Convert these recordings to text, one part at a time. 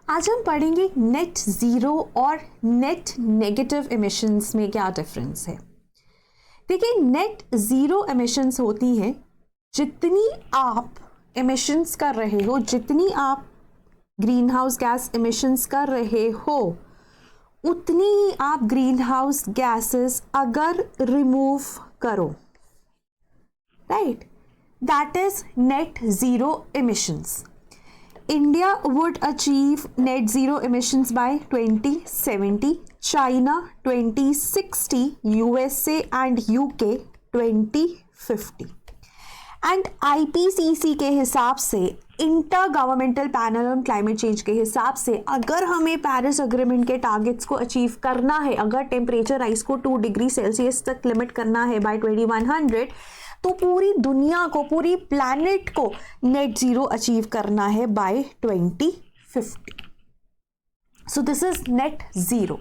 आज हम पढ़ेंगे नेट ज़ीरो और नेट नेगेटिव एमिशंस में क्या डिफरेंस है। देखिए, नेट ज़ीरो एमिशंस होती हैं जितनी आप एमिशंस कर रहे हो, जितनी आप ग्रीन हाउस गैस एमिशंस कर रहे हो, उतनी ही आप ग्रीन हाउस गैसेस अगर रिमूव करो, right, that is net zero emissions. India would achieve net zero emissions by 2070, China 2060, USA and UK 2050. And IPCC के हिसाब से, inter governmental panel on climate change के हिसाब से, अगर हमें पेरिस अग्रीमेंट के टारगेट्स को अचीव करना है, अगर टेम्परेचर राइज को 2 डिग्री सेल्सियस तक लिमिट करना है बाय 2100, तो पूरी दुनिया को, पूरी प्लैनेट को नेट जीरो अचीव करना है by 2050. So this is net zero.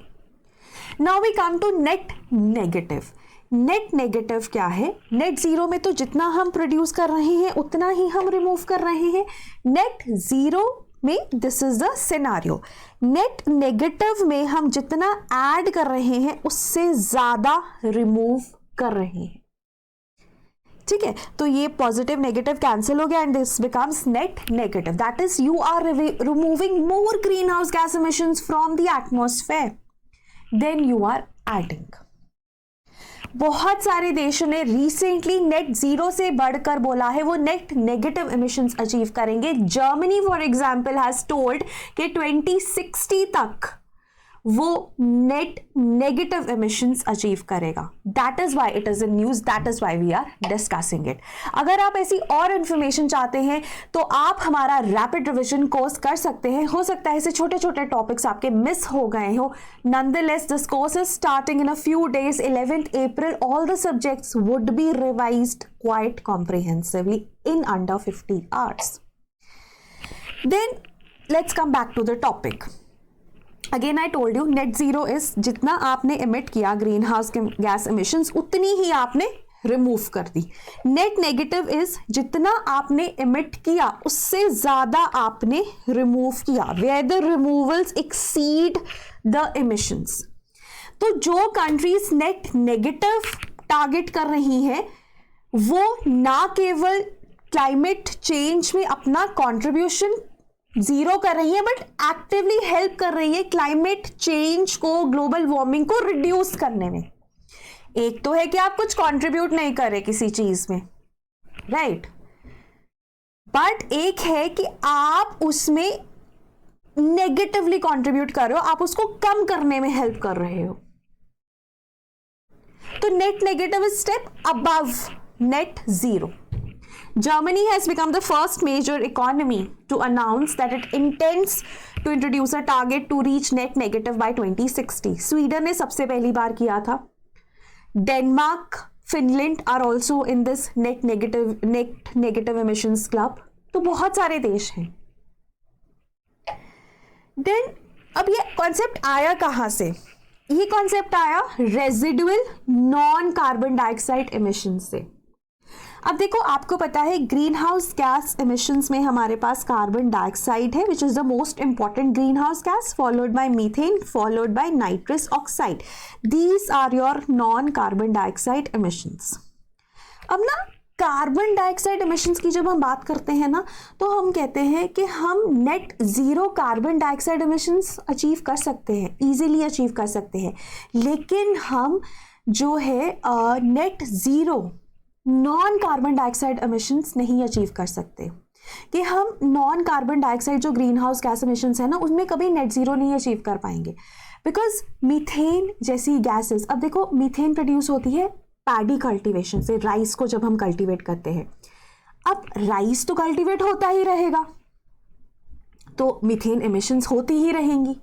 Now we come to net negative. Net negative क्या है? नेट जीरो में तो जितना हम प्रोड्यूस कर रहे हैं उतना ही हम रिमूव कर रहे हैं. नेट जीरो में this is the scenario. Net negative में हम जितना ऐड कर रहे हैं उससे ज्यादा रिमूव कर रहे हैं. ठीक है, तो ये पॉजिटिव नेगेटिव कैंसिल हो गया and this becomes net negative. That is you are removing more green house gas emissions from the atmosphere than you are adding. बहुत सारे देशों ने रिसेंटली नेट जीरो से बढ़कर बोला है वो नेट नेगेटिव एमिशंस अचीव करेंगे. Germany for example has told कि 2060 तक वो नेट नेगेटिव एमिशंस अचीव करेगा. That is why it is in news, that is why we are discussing it. अगर आप ऐसी और इंफॉर्मेशन चाहते हैं तो आप हमारा रैपिड रिविजन कोर्स कर सकते हैं. हो सकता है ऐसे छोटे छोटे टॉपिक्स आपके मिस हो गए हो. Nonetheless this course is starting in a few days, 11th April. All the subjects would be revised quite comprehensively in under 50 hours. Then let's come back to the topic. Again I told you net zero is जितना आपने emit किया green house gas emissions उतनी ही आपने remove कर दी. Net negative is जितना आपने emit किया उससे ज्यादा आपने रिमूव किया, where the removals exceed the emissions. तो जो कंट्रीज नेट नेगेटिव टारगेट कर रही हैं वो ना केवल क्लाइमेट चेंज में अपना कॉन्ट्रीब्यूशन जीरो कर रही है बट एक्टिवली हेल्प कर रही है क्लाइमेट चेंज को, ग्लोबल वार्मिंग को रिड्यूस करने में. एक तो है कि आप कुछ कंट्रीब्यूट नहीं कर रहे किसी चीज में, राइट, बट एक है कि आप उसमें नेगेटिवली कंट्रीब्यूट कर रहे हो, आप उसको कम करने में हेल्प कर रहे हो. तो net negative is step above net zero. Germany has become the first major economy to announce that it intends to introduce a target to reach net negative by 2060. Sweden ने सबसे पहली बार किया था. Denmark, Finland are also in this net negative emissions club. तो बहुत सारे देश हैं. Then अब ये कॉन्सेप्ट आया कहाँ से? ये कॉन्सेप्ट आया residual non carbon dioxide emission से. अब देखो, आपको पता है ग्रीन हाउस गैस एमिशंस में हमारे पास कार्बन डाइऑक्साइड है which is the most important green house gas, followed by methane, followed by nitrous oxide. These are your non carbon dioxide emissions. अब ना कार्बन डाइऑक्साइड एमिशंस की जब हम बात करते हैं ना तो हम कहते हैं कि हम net zero carbon dioxide emissions achieve कर सकते हैं, इजीली अचीव कर सकते हैं, लेकिन हम जो है net zero non carbon dioxide emissions नहीं अचीव कर सकते. कि हम नॉन कार्बन डाइऑक्साइड जो ग्रीन हाउस गैस एमिशंस है ना उसमें कभी नेट जीरो नहीं अचीव कर पाएंगे, बिकॉज मीथेन जैसी गैसेस, अब देखो मीथेन प्रोड्यूस होती है पैडी कल्टीवेशन से, राइस को जब हम कल्टीवेट करते हैं. अब राइस तो कल्टीवेट होता ही रहेगा तो मीथेन एमिशंस होती ही रहेंगी.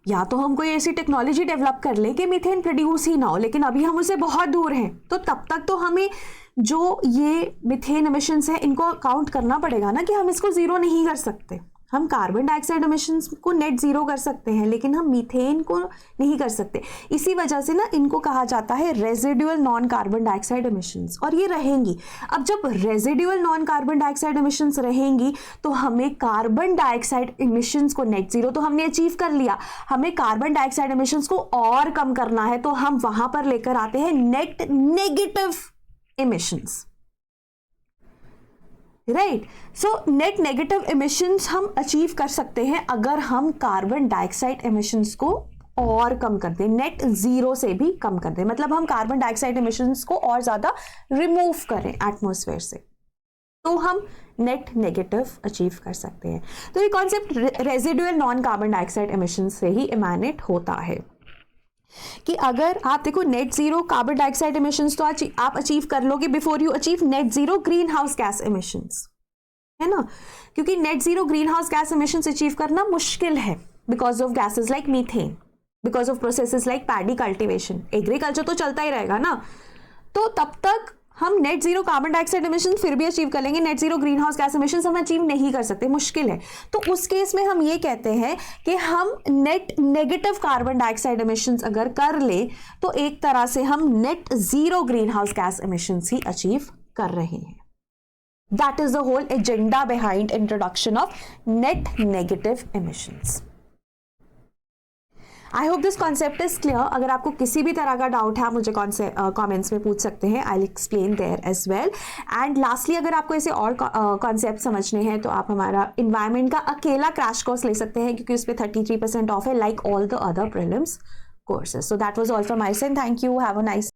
या तो हम कोई ऐसी टेक्नोलॉजी डेवलप कर ले कि मीथेन प्रोड्यूस ही ना हो, लेकिन अभी हम उससे बहुत दूर हैं, तो तब तक तो हमें जो ये मीथेन एमिशंस है इनको काउंट करना पड़ेगा ना, कि हम इसको जीरो नहीं कर सकते. हम कार्बन डाइऑक्साइड एमिशंस को नेट जीरो कर सकते हैं, लेकिन हम मीथेन को नहीं कर सकते। इसी वजह से ना इनको कहा जाता है residual non carbon dioxide emissions, और ये रहेंगी। अब जब residual non carbon dioxide emissions रहेंगी तो हमें कार्बन डाइऑक्साइड एमिशंस को नेट जीरो तो हमने अचीव कर लिया, हमें कार्बन डाइऑक्साइड एमिशंस को और कम करना है, तो हम वहां पर लेकर आते हैं net negative emissions, right. So net negative emissions हम अचीव कर सकते हैं अगर हम कार्बन डाइऑक्साइड एमिशंस को और कम कर दें, नेट जीरो से भी कम कर दें, मतलब हम कार्बन डाइऑक्साइड एमिशंस को और ज्यादा रिमूव करें एटमॉस्फेयर से, तो हम नेट नेगेटिव अचीव कर सकते हैं। तो ये concept residual non carbon dioxide emissions से ही इमेनेट होता है कि अगर आप देखो net zero carbon dioxide emissions तो आप अचीव कर लोगे before you achieve net zero green house gas emissions, है ना, क्योंकि net zero green house gas emissions achieve करना मुश्किल है because of gases like methane, because of processes like paddy cultivation, agriculture तो चलता ही रहेगा ना, तो तब तक हम net zero carbon dioxide emission फिर भी अचीव कर लेंगे, net zero green house gas emission हम अचीव नहीं कर सकते, मुश्किल है। तो उस केस में हम ये कहते हैं कि हम net negative carbon dioxide emission अगर कर ले तो एक तरह से हम net zero green house gas emission ही अचीव कर रहे हैं। That is the whole agenda behind introduction of net negative emissions. I hope this concept is clear. अगर आपको किसी भी तरह का डाउट है आप मुझे कमेंट्स में पूछ सकते हैं, I will explain there as well. And lastly अगर आपको ऐसे और कॉन्सेप्ट समझने हैं तो आप हमारा इन्वायरमेंट का अकेला क्रैश कोर्स ले सकते हैं क्योंकि उस पर 33% ऑफ है, like all the other prelims courses. So that was all from my side, thank you, have a nice